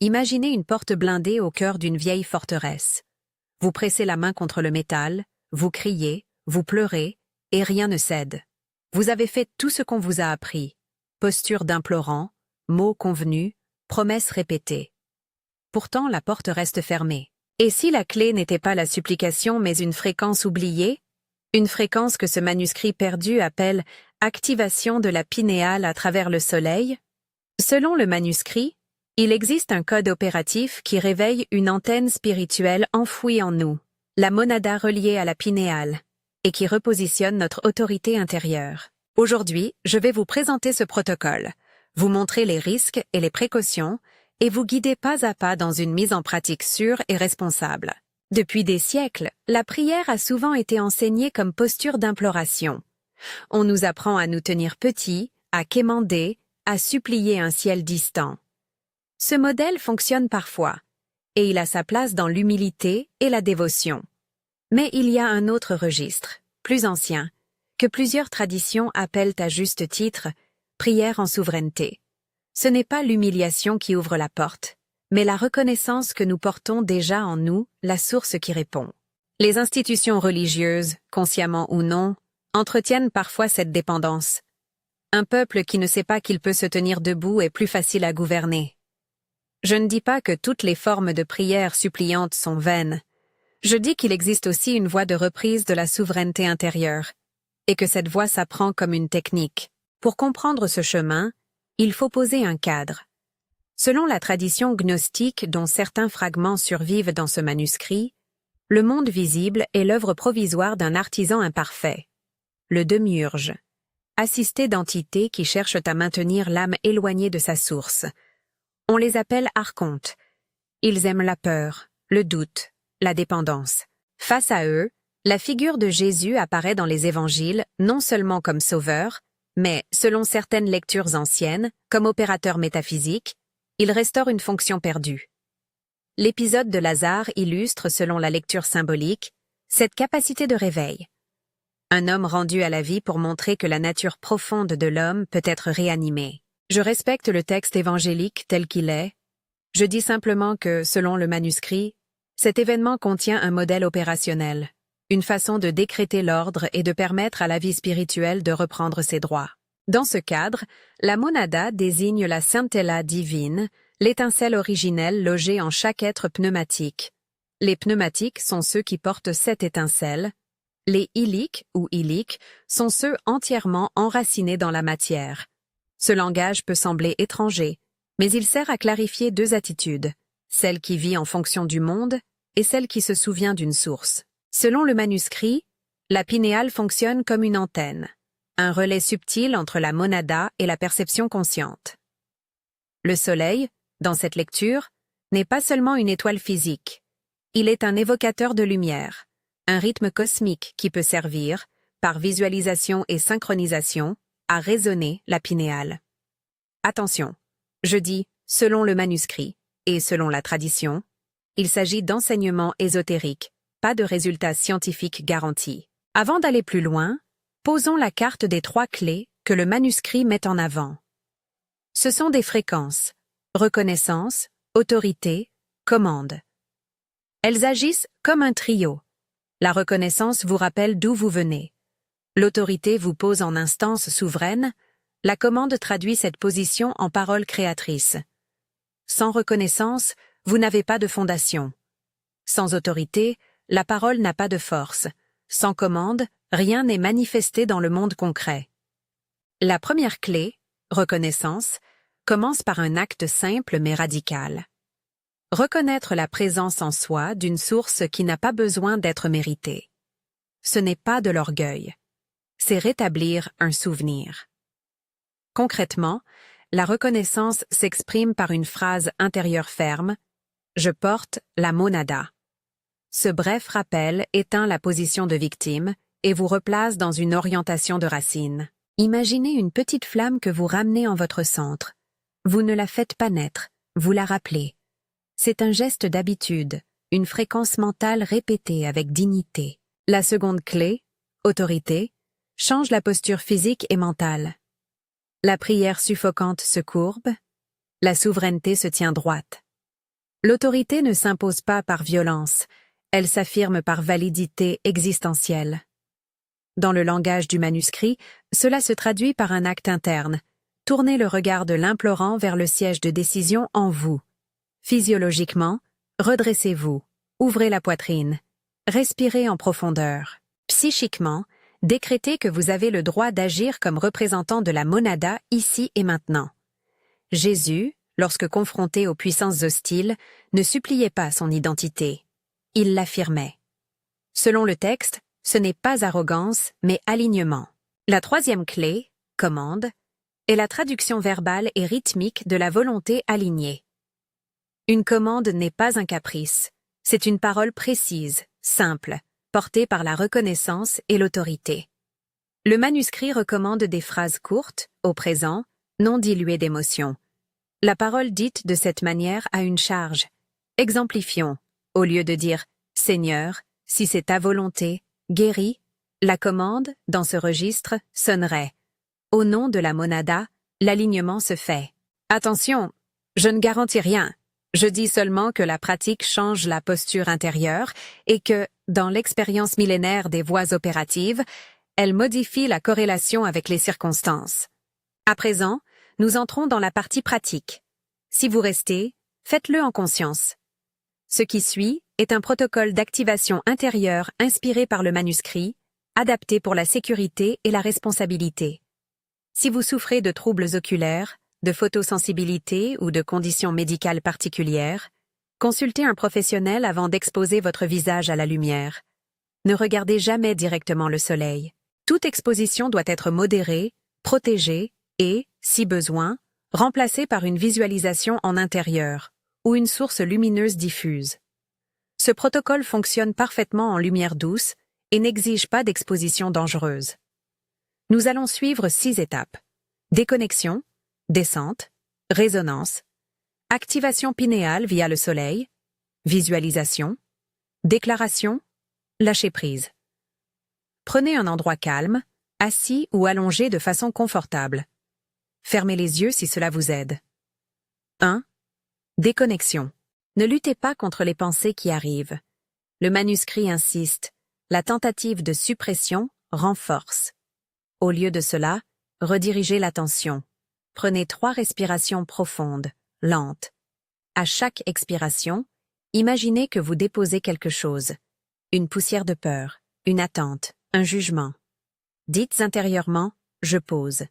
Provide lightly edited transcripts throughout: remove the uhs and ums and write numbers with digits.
Imaginez une porte blindée au cœur d'une vieille forteresse. Vous pressez la main contre le métal, vous criez, vous pleurez, et rien ne cède. Vous avez fait tout ce qu'on vous a appris. Posture d'implorant, mots convenus, promesses répétées. Pourtant, la porte reste fermée. Et si la clé n'était pas la supplication mais une fréquence oubliée? Une fréquence que ce manuscrit perdu appelle « activation de la pinéale à travers le soleil ». Selon le manuscrit, il existe un code opératif qui réveille une antenne spirituelle enfouie en nous, la monada reliée à la pinéale, et qui repositionne notre autorité intérieure. Aujourd'hui, je vais vous présenter ce protocole, vous montrer les risques et les précautions, et vous guider pas à pas dans une mise en pratique sûre et responsable. Depuis des siècles, la prière a souvent été enseignée comme posture d'imploration. On nous apprend à nous tenir petits, à quémander, à supplier un ciel distant. Ce modèle fonctionne parfois, et il a sa place dans l'humilité et la dévotion. Mais il y a un autre registre, plus ancien, que plusieurs traditions appellent à juste titre « prière en souveraineté ». Ce n'est pas l'humiliation qui ouvre la porte, mais la reconnaissance que nous portons déjà en nous, la source qui répond. Les institutions religieuses, consciemment ou non, entretiennent parfois cette dépendance. Un peuple qui ne sait pas qu'il peut se tenir debout est plus facile à gouverner. Je ne dis pas que toutes les formes de prière suppliante sont vaines. Je dis qu'il existe aussi une voie de reprise de la souveraineté intérieure, et que cette voie s'apprend comme une technique. Pour comprendre ce chemin, il faut poser un cadre. Selon la tradition gnostique dont certains fragments survivent dans ce manuscrit, le monde visible est l'œuvre provisoire d'un artisan imparfait, le démiurge, assisté d'entités qui cherchent à maintenir l'âme éloignée de sa source. On les appelle archontes. Ils aiment la peur, le doute, la dépendance. Face à eux, la figure de Jésus apparaît dans les évangiles non seulement comme sauveur, mais, selon certaines lectures anciennes, comme opérateur métaphysique, il restaure une fonction perdue. L'épisode de Lazare illustre, selon la lecture symbolique, cette capacité de réveil. Un homme rendu à la vie pour montrer que la nature profonde de l'homme peut être réanimée. Je respecte le texte évangélique tel qu'il est. Je dis simplement que, selon le manuscrit, cet événement contient un modèle opérationnel, une façon de décréter l'ordre et de permettre à la vie spirituelle de reprendre ses droits. Dans ce cadre, la monada désigne la scintilla divine, l'étincelle originelle logée en chaque être pneumatique. Les pneumatiques sont ceux qui portent cette étincelle. Les iliques ou iliques sont ceux entièrement enracinés dans la matière. Ce langage peut sembler étranger, mais il sert à clarifier deux attitudes, celle qui vit en fonction du monde et celle qui se souvient d'une source. Selon le manuscrit, la pinéale fonctionne comme une antenne, un relais subtil entre la monada et la perception consciente. Le soleil, dans cette lecture, n'est pas seulement une étoile physique. Il est un évocateur de lumière, un rythme cosmique qui peut servir, par visualisation et synchronisation, à raisonner la pinéale. Attention, je dis « selon le manuscrit » et « selon la tradition », il s'agit d'enseignements ésotériques, pas de résultats scientifiques garantis. Avant d'aller plus loin, posons la carte des 3 clés que le manuscrit met en avant. Ce sont des fréquences, reconnaissance, autorité, commande. Elles agissent comme un trio. La reconnaissance vous rappelle d'où vous venez. L'autorité vous pose en instance souveraine, la commande traduit cette position en parole créatrice. Sans reconnaissance, vous n'avez pas de fondation. Sans autorité, la parole n'a pas de force. Sans commande, rien n'est manifesté dans le monde concret. La première clé, reconnaissance, commence par un acte simple mais radical. Reconnaître la présence en soi d'une source qui n'a pas besoin d'être méritée. Ce n'est pas de l'orgueil. C'est rétablir un souvenir. Concrètement, la reconnaissance s'exprime par une phrase intérieure ferme « Je porte la monada ». Ce bref rappel éteint la position de victime et vous replace dans une orientation de racine. Imaginez une petite flamme que vous ramenez en votre centre. Vous ne la faites pas naître, vous la rappelez. C'est un geste d'habitude, une fréquence mentale répétée avec dignité. La seconde clé, autorité, change la posture physique et mentale. La prière suffocante se courbe, la souveraineté se tient droite. L'autorité ne s'impose pas par violence, elle s'affirme par validité existentielle. Dans le langage du manuscrit, cela se traduit par un acte interne. Tournez le regard de l'implorant vers le siège de décision en vous. Physiologiquement, redressez-vous, ouvrez la poitrine, respirez en profondeur. Psychiquement, décrétez que vous avez le droit d'agir comme représentant de la monada ici et maintenant. Jésus, lorsque confronté aux puissances hostiles, ne suppliait pas son identité. Il l'affirmait. Selon le texte, ce n'est pas arrogance, mais alignement. La troisième clé, commande, est la traduction verbale et rythmique de la volonté alignée. Une commande n'est pas un caprice, c'est une parole précise, simple, portée par la reconnaissance et l'autorité. Le manuscrit recommande des phrases courtes, au présent, non diluées d'émotion. La parole dite de cette manière a une charge. Exemplifions. Au lieu de dire « Seigneur, si c'est ta volonté, guéris », la commande, dans ce registre, sonnerait. Au nom de la monada, l'alignement se fait. Attention, je ne garantis rien. Je dis seulement que la pratique change la posture intérieure et que, dans l'expérience millénaire des voies opératives, elle modifie la corrélation avec les circonstances. À présent, nous entrons dans la partie pratique. Si vous restez, faites-le en conscience. Ce qui suit est un protocole d'activation intérieure inspiré par le manuscrit, adapté pour la sécurité et la responsabilité. Si vous souffrez de troubles oculaires, de photosensibilité ou de conditions médicales particulières, consultez un professionnel avant d'exposer votre visage à la lumière. Ne regardez jamais directement le soleil. Toute exposition doit être modérée, protégée et, si besoin, remplacée par une visualisation en intérieur ou une source lumineuse diffuse. Ce protocole fonctionne parfaitement en lumière douce et n'exige pas d'exposition dangereuse. Nous allons suivre 6 étapes. Déconnexion, descente, résonance, activation pinéale via le soleil, visualisation, déclaration, lâcher prise. Prenez un endroit calme, assis ou allongé de façon confortable. Fermez les yeux si cela vous aide. 1. Déconnexion. Ne luttez pas contre les pensées qui arrivent. Le manuscrit insiste, la tentative de suppression renforce. Au lieu de cela, redirigez l'attention. Prenez 3 respirations profondes, lentes. À chaque expiration, imaginez que vous déposez quelque chose. Une poussière de peur, une attente, un jugement. Dites intérieurement « je pose ».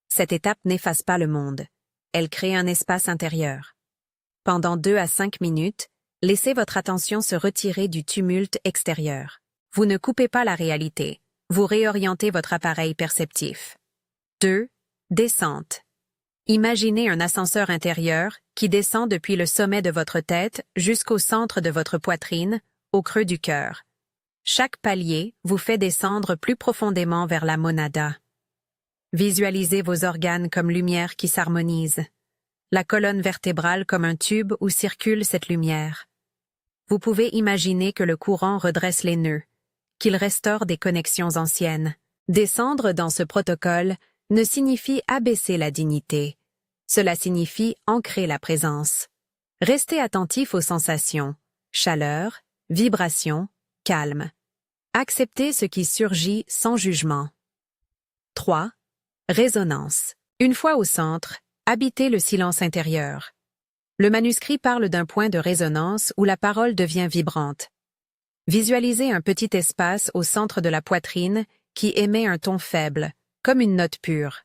Cette étape n'efface pas le monde. Elle crée un espace intérieur. Pendant 2 à 5 minutes, laissez votre attention se retirer du tumulte extérieur. Vous ne coupez pas la réalité. Vous réorientez votre appareil perceptif. 2. Descente. Imaginez un ascenseur intérieur qui descend depuis le sommet de votre tête jusqu'au centre de votre poitrine, au creux du cœur. Chaque palier vous fait descendre plus profondément vers la monada. Visualisez vos organes comme lumière qui s'harmonise. La colonne vertébrale comme un tube où circule cette lumière. Vous pouvez imaginer que le courant redresse les nœuds, qu'il restaure des connexions anciennes. Descendre dans ce protocole ne signifie abaisser la dignité. Cela signifie ancrer la présence. Restez attentif aux sensations, chaleur, vibration, calme. Acceptez ce qui surgit sans jugement. 3. Résonance. Une fois au centre, habitez le silence intérieur. Le manuscrit parle d'un point de résonance où la parole devient vibrante. Visualisez un petit espace au centre de la poitrine qui émet un ton faible, comme une note pure.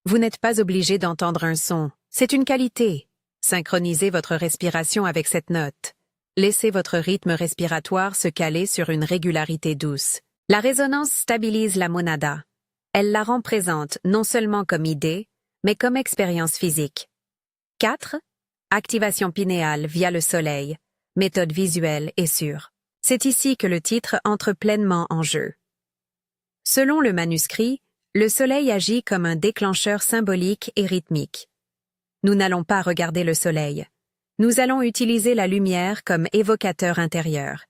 Vous n'êtes pas obligé d'entendre un son, c'est une qualité. Synchronisez votre respiration avec cette note. Laissez votre rythme respiratoire se caler sur une régularité douce. La résonance stabilise la monada. Elle la rend présente non seulement comme idée, mais comme expérience physique. 4. Activation pinéale via le soleil. Méthode visuelle et sûre. C'est ici que le titre entre pleinement en jeu. Selon le manuscrit, le soleil agit comme un déclencheur symbolique et rythmique. Nous n'allons pas regarder le soleil. Nous allons utiliser la lumière comme évocateur intérieur.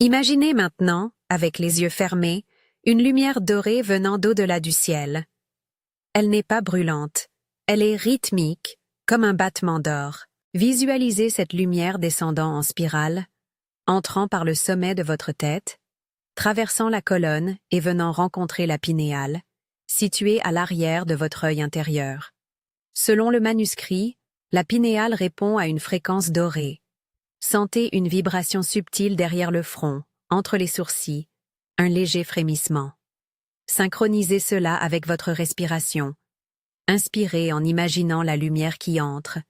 Imaginez maintenant, avec les yeux fermés, une lumière dorée venant d'au-delà du ciel. Elle n'est pas brûlante, elle est rythmique, comme un battement d'or. Visualisez cette lumière descendant en spirale, entrant par le sommet de votre tête, traversant la colonne et venant rencontrer la pinéale, située à l'arrière de votre œil intérieur. Selon le manuscrit, la pinéale répond à une fréquence dorée. Sentez une vibration subtile derrière le front, entre les sourcils, un léger frémissement. Synchronisez cela avec votre respiration. Inspirez en imaginant la lumière qui entre.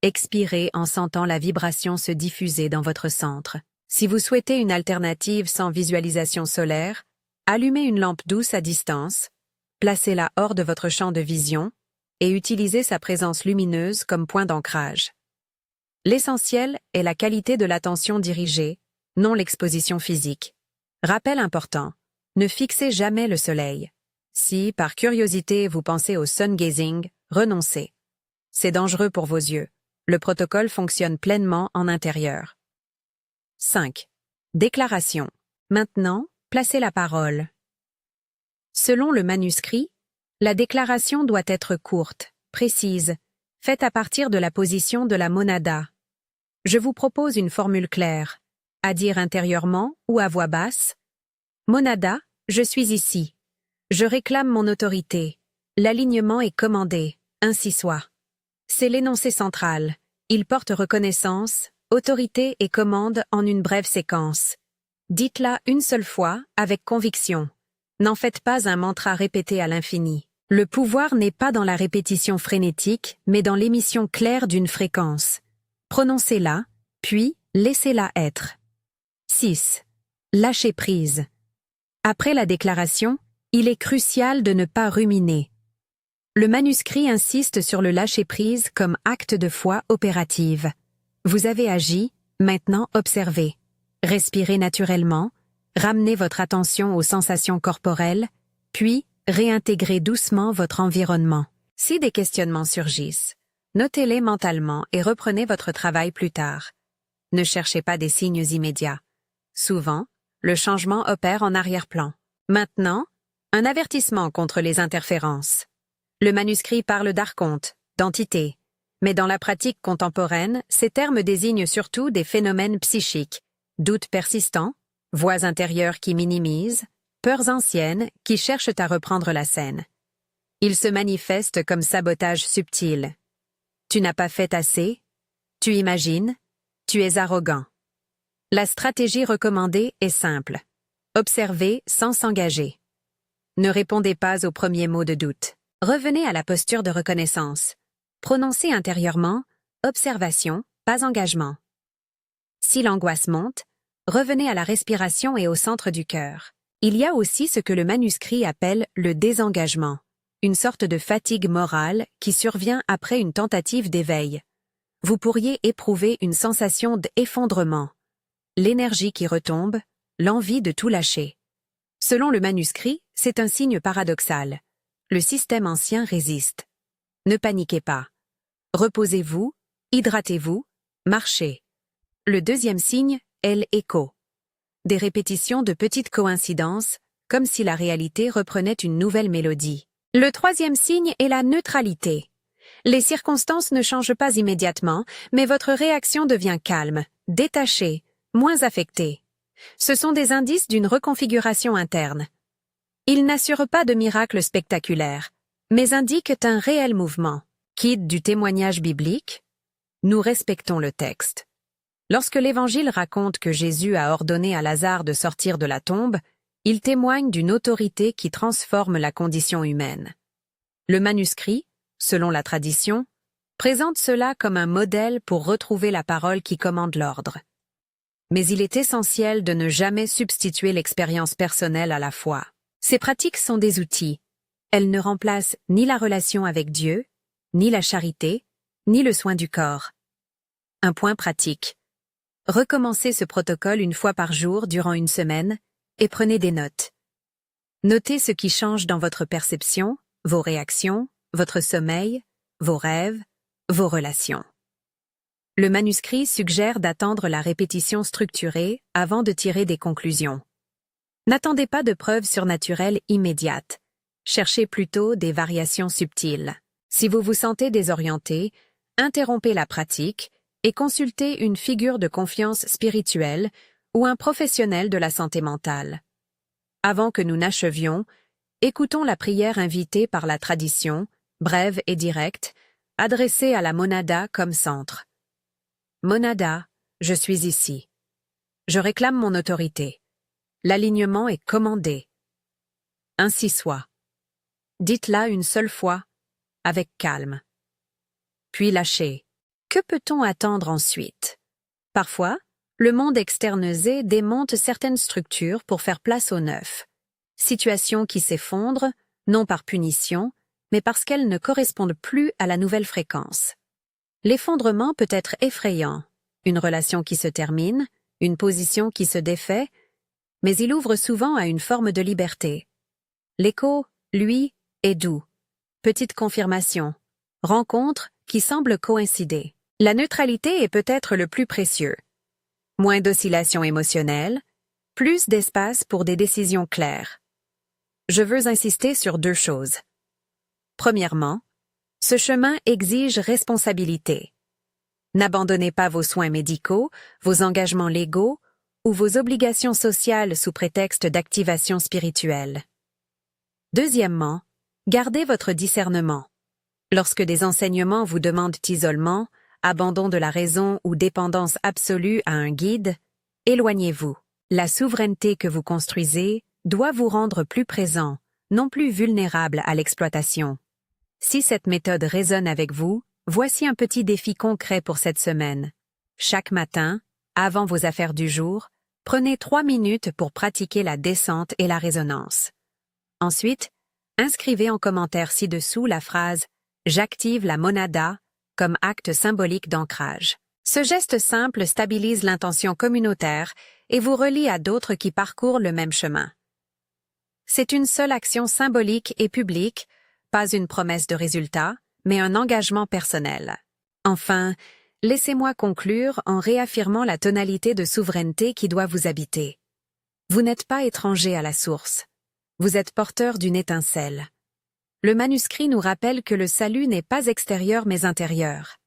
Expirez en sentant la vibration se diffuser dans votre centre. Si vous souhaitez une alternative sans visualisation solaire, allumez une lampe douce à distance, placez-la hors de votre champ de vision et utilisez sa présence lumineuse comme point d'ancrage. L'essentiel est la qualité de l'attention dirigée, non l'exposition physique. Rappel important, ne fixez jamais le soleil. Si, par curiosité, vous pensez au sun gazing, renoncez. C'est dangereux pour vos yeux. Le protocole fonctionne pleinement en intérieur. 5. Déclaration. Maintenant, placez la parole. Selon le manuscrit, la déclaration doit être courte, précise, faite à partir de la position de la monada. Je vous propose une formule claire, à dire intérieurement ou à voix basse. Monada, je suis ici. Je réclame mon autorité. L'alignement est commandé, ainsi soit. C'est l'énoncé central. Il porte reconnaissance, autorité et commande en une brève séquence. Dites-la une seule fois, avec conviction. N'en faites pas un mantra répété à l'infini. Le pouvoir n'est pas dans la répétition frénétique, mais dans l'émission claire d'une fréquence. Prononcez-la, puis laissez-la être. 6. Lâcher prise. Après la déclaration, il est crucial de ne pas ruminer. Le manuscrit insiste sur le lâcher-prise comme acte de foi opérative. Vous avez agi, maintenant observez. Respirez naturellement, ramenez votre attention aux sensations corporelles, puis réintégrez doucement votre environnement. Si des questionnements surgissent, notez-les mentalement et reprenez votre travail plus tard. Ne cherchez pas des signes immédiats. Souvent, le changement opère en arrière-plan. Maintenant, un avertissement contre les interférences. Le manuscrit parle d'archonte, d'entité, mais dans la pratique contemporaine, ces termes désignent surtout des phénomènes psychiques, doutes persistants, voix intérieures qui minimisent, peurs anciennes qui cherchent à reprendre la scène. Ils se manifestent comme sabotage subtil. Tu n'as pas fait assez, tu imagines, tu es arrogant. La stratégie recommandée est simple. Observez sans s'engager. Ne répondez pas aux premiers mots de doute. Revenez à la posture de reconnaissance. Prononcez intérieurement, observation, pas engagement. Si l'angoisse monte, revenez à la respiration et au centre du cœur. Il y a aussi ce que le manuscrit appelle le désengagement, une sorte de fatigue morale qui survient après une tentative d'éveil. Vous pourriez éprouver une sensation d'effondrement, l'énergie qui retombe, l'envie de tout lâcher. Selon le manuscrit, c'est un signe paradoxal. Le système ancien résiste. Ne paniquez pas. Reposez-vous, hydratez-vous, marchez. Le deuxième signe est l'écho. Des répétitions de petites coïncidences, comme si la réalité reprenait une nouvelle mélodie. Le troisième signe est la neutralité. Les circonstances ne changent pas immédiatement, mais votre réaction devient calme, détachée, moins affectée. Ce sont des indices d'une reconfiguration interne. Ils n'assurent pas de miracles spectaculaires, mais indiquent un réel mouvement. Quitte du témoignage biblique, nous respectons le texte. Lorsque l'Évangile raconte que Jésus a ordonné à Lazare de sortir de la tombe, il témoigne d'une autorité qui transforme la condition humaine. Le manuscrit, selon la tradition, présente cela comme un modèle pour retrouver la parole qui commande l'ordre. Mais il est essentiel de ne jamais substituer l'expérience personnelle à la foi. Ces pratiques sont des outils. Elles ne remplacent ni la relation avec Dieu, ni la charité, ni le soin du corps. Un point pratique. Recommencez ce protocole une fois par jour durant une semaine et prenez des notes. Notez ce qui change dans votre perception, vos réactions, votre sommeil, vos rêves, vos relations. Le manuscrit suggère d'attendre la répétition structurée avant de tirer des conclusions. N'attendez pas de preuves surnaturelles immédiates. Cherchez plutôt des variations subtiles. Si vous vous sentez désorienté, interrompez la pratique et consultez une figure de confiance spirituelle ou un professionnel de la santé mentale. Avant que nous n'achevions, écoutons la prière invitée par la tradition, brève et directe, adressée à la monada comme centre. Monada, je suis ici. Je réclame mon autorité. L'alignement est commandé. Ainsi soit. Dites-la une seule fois, avec calme. Puis lâchez. Que peut-on attendre ensuite? Parfois, le monde externalisé démonte certaines structures pour faire place au neuf. Situations qui s'effondrent, non par punition, mais parce qu'elles ne correspondent plus à la nouvelle fréquence. L'effondrement peut être effrayant, une relation qui se termine, une position qui se défait, mais il ouvre souvent à une forme de liberté. L'écho, lui, est doux. Petite confirmation. Rencontre qui semble coïncider. La neutralité est peut-être le plus précieux. Moins d'oscillations émotionnelles, plus d'espace pour des décisions claires. Je veux insister sur 2 choses. Premièrement, ce chemin exige responsabilité. N'abandonnez pas vos soins médicaux, vos engagements légaux ou vos obligations sociales sous prétexte d'activation spirituelle. Deuxièmement, gardez votre discernement. Lorsque des enseignements vous demandent isolement, abandon de la raison ou dépendance absolue à un guide, éloignez-vous. La souveraineté que vous construisez doit vous rendre plus présent, non plus vulnérable à l'exploitation. Si cette méthode résonne avec vous, voici un petit défi concret pour cette semaine. Chaque matin, avant vos affaires du jour, prenez 3 minutes pour pratiquer la descente et la résonance. Ensuite, inscrivez en commentaire ci-dessous la phrase « J'active la monada » comme acte symbolique d'ancrage. Ce geste simple stabilise l'intention communautaire et vous relie à d'autres qui parcourent le même chemin. C'est une seule action symbolique et publique, pas une promesse de résultat, mais un engagement personnel. Enfin, laissez-moi conclure en réaffirmant la tonalité de souveraineté qui doit vous habiter. Vous n'êtes pas étranger à la source. Vous êtes porteur d'une étincelle. Le manuscrit nous rappelle que le salut n'est pas extérieur mais intérieur.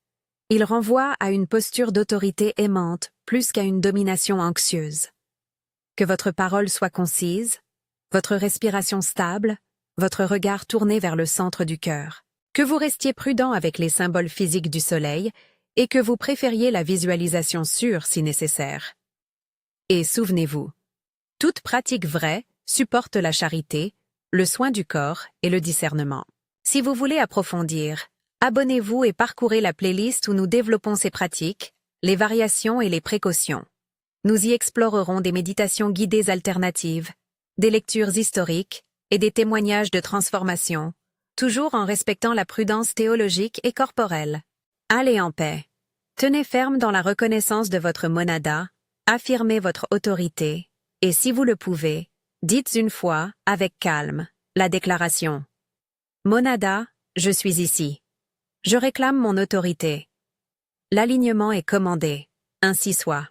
Il renvoie à une posture d'autorité aimante plus qu'à une domination anxieuse. Que votre parole soit concise, votre respiration stable, votre regard tourné vers le centre du cœur. Que vous restiez prudent avec les symboles physiques du soleil et que vous préfériez la visualisation sûre si nécessaire. Et souvenez-vous, toute pratique vraie supporte la charité, le soin du corps et le discernement. Si vous voulez approfondir, abonnez-vous et parcourez la playlist où nous développons ces pratiques, les variations et les précautions. Nous y explorerons des méditations guidées alternatives, des lectures historiques et des témoignages de transformation, toujours en respectant la prudence théologique et corporelle. Allez en paix. Tenez ferme dans la reconnaissance de votre monada, affirmez votre autorité, et si vous le pouvez, dites une fois, avec calme, la déclaration. Monada, je suis ici. Je réclame mon autorité. L'alignement est commandé, ainsi soit.